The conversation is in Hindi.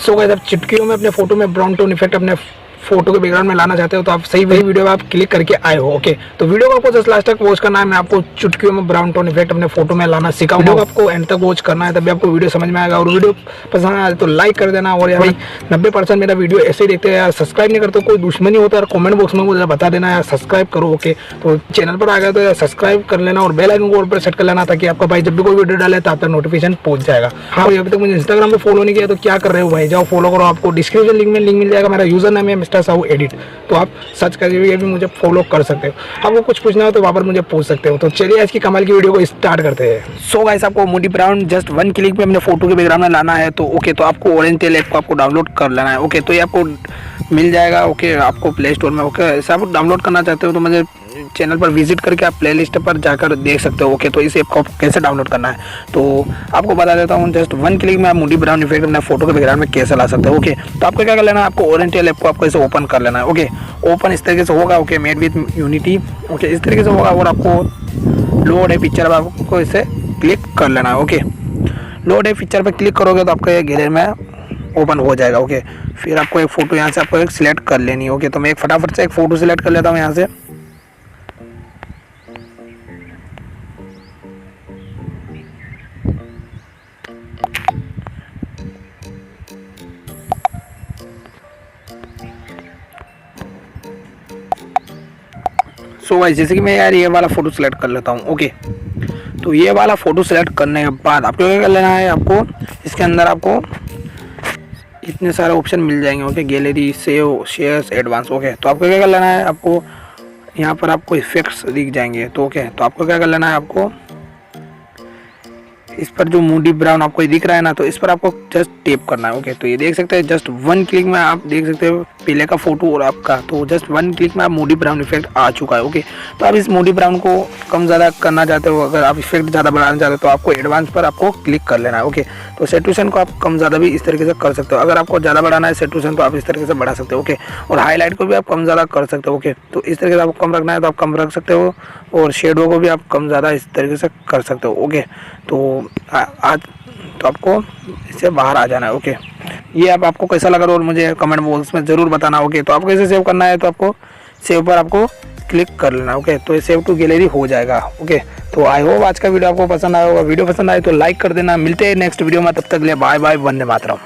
सो गाइस, आप चुटकियों में अपने फोटो में ब्राउन टोन इफेक्ट अपने फोटो के बैकग्राउंड में लाना चाहते हो तो आप सही वही वीडियो में आप क्लिक करके आए हो। ओके, तो वीडियो को आपको जस्ट लास्ट तक वॉच करना है। मैं आपको चुटकियों में ब्राउन टोन इफेक्ट अपने फोटो में लाना सिखाऊंगा। वीडियो को आपको एंड तक वॉच करना है, तभी आपको वीडियो समझ में आएगा। और वीडियो पसंद आए तो लाइक कर देना। और यार 90% मेरा वीडियो ऐसे ही देखते हैं यार, सब्सक्राइब नहीं करते, कोई दुश्मनी होता है कमेंट बॉक्स में मुझे बता देना यार, सब्सक्राइब करो। ओके, तो चैनल पर आ गया तो यार सब्सक्राइब कर लेना और बेल आइकन को ऑल पर सेट कर लेना, ताकि आपका भाई जब भी कोई वीडियो डाले तो आप तक नोटिफिकेशन पहुंच जाएगा। हाँ, अभी तक मुझे इंस्टाग्राम पे फॉलो नहीं किया तो क्या कर रहे हो भाई, जाओ फॉलो करो। आपको डिस्क्रिप्शन लिंक में लिंक मिल जाएगा। मेरा यूजर नेम है मिस्टर साहू एडिट, तो आप सर्च करके भी मुझे फॉलो कर सकते हो। आपको कुछ पूछना हो तो वहाँ पर मुझे पूछ सकते हो। तो चलिए आज की कमाल की वीडियो को स्टार्ट करते हैं। सो गाइस, आपको मूडी ब्राउन जस्ट 1 क्लिक में अपने फोटो के बैकग्राउंड में लाना है। तो ओके, तो आपको ऑरेंज टेल ऐप को आपको डाउनलोड कर लेना है। ओके, तो ये आपको मिल जाएगा। ओके, आपको प्ले स्टोर में। ओके, ऐसा आप डाउनलोड करना चाहते हो तो मुझे चैनल पर विजिट करके आप प्लेलिस्ट पर जाकर देख सकते हो। ओके, तो इस ऐप को कैसे डाउनलोड करना है तो आपको बता देता हूँ। जस्ट 1 क्लिक में आप मूडी ब्राउन इफेक्ट अपने फोटो के बैकग्राउंड में कैसे ला सकते हो। ओके, तो आपको क्या कर लेना है, आपको ओरिएंटल ऐप को आपको ऐसे ओपन कर लेना है। ओके, ओपन इस तरीके से होगा। Okay, made with unity. Okay, इस तरीके से होगा। और आपको लोड है पिक्चर, आपको इसे क्लिक कर लेना है। ओके, लोड है पिक्चर पर क्लिक करोगे तो आपका ये गैलरी में ओपन हो जाएगा। ओके, फिर आपको एक फ़ोटो यहाँ से आपको एक सिलेक्ट कर लेनी है। ओके, तो मैं एक फटाफट से एक फ़ोटो सिलेक्ट कर लेता हूँ यहाँ से। सो गाइस, जैसे कि मैं यार ये वाला फ़ोटो सिलेक्ट कर लेता हूँ। ओके, तो ये वाला फ़ोटो सिलेक्ट करने के बाद आपको क्या कर लेना है, आपको इसके अंदर आपको इतने सारे ऑप्शन मिल जाएंगे। Okay, gallery, save, shares, advance. Okay, तो आपको क्या कर लेना है, आपको यहाँ पर आपको इफेक्ट्स दिख जाएंगे। तो ओके, तो आपको क्या कर लेना है, आपको इस पर जो मूडी ब्राउन आपको दिख रहा है ना, तो इस पर आपको जस्ट टैप करना है। ओके, तो ये देख सकते हैं जस्ट 1 क्लिक में आप देख सकते हो पहले का फोटो और आपका, तो जस्ट 1 क्लिक में आप मूडी ब्राउन इफेक्ट आ चुका है। ओके, तो आप इस मूडी ब्राउन को कम ज़्यादा करना चाहते हो, अगर आप इफेक्ट ज़्यादा बढ़ाना चाहते हो तो आपको एडवांस पर आपको क्लिक कर लेना है। ओके, तो सेटुएशन को आप कम ज़्यादा भी इस तरीके से कर सकते हो। अगर आपको ज़्यादा बढ़ाना है सेटुएशन तो आप इस तरीके से बढ़ा सकते हो। ओके, और हाईलाइट को भी आप कम ज़्यादा कर सकते हो। ओके, तो इस तरीके से आपको कम रखना है तो आप कम रख सकते हो, और शेडो को भी आप कम ज़्यादा इस तरीके से कर सकते हो। ओके, तो आज तो आपको इससे बाहर आ जाना है। ओके, ये आपको कैसा लगा और मुझे कमेंट बॉक्स में ज़रूर बताना। ओके, तो आपको कैसे सेव करना है, तो आपको सेव पर आपको क्लिक कर लेना। ओके, तो ये सेव टू गैलरी हो जाएगा। ओके, तो आई होप आज का वीडियो आपको पसंद आया होगा। वीडियो पसंद आए तो लाइक कर देना। मिलते हैं नेक्स्ट वीडियो में, तब तक के लिए बाय बाय, वंदे मातरम।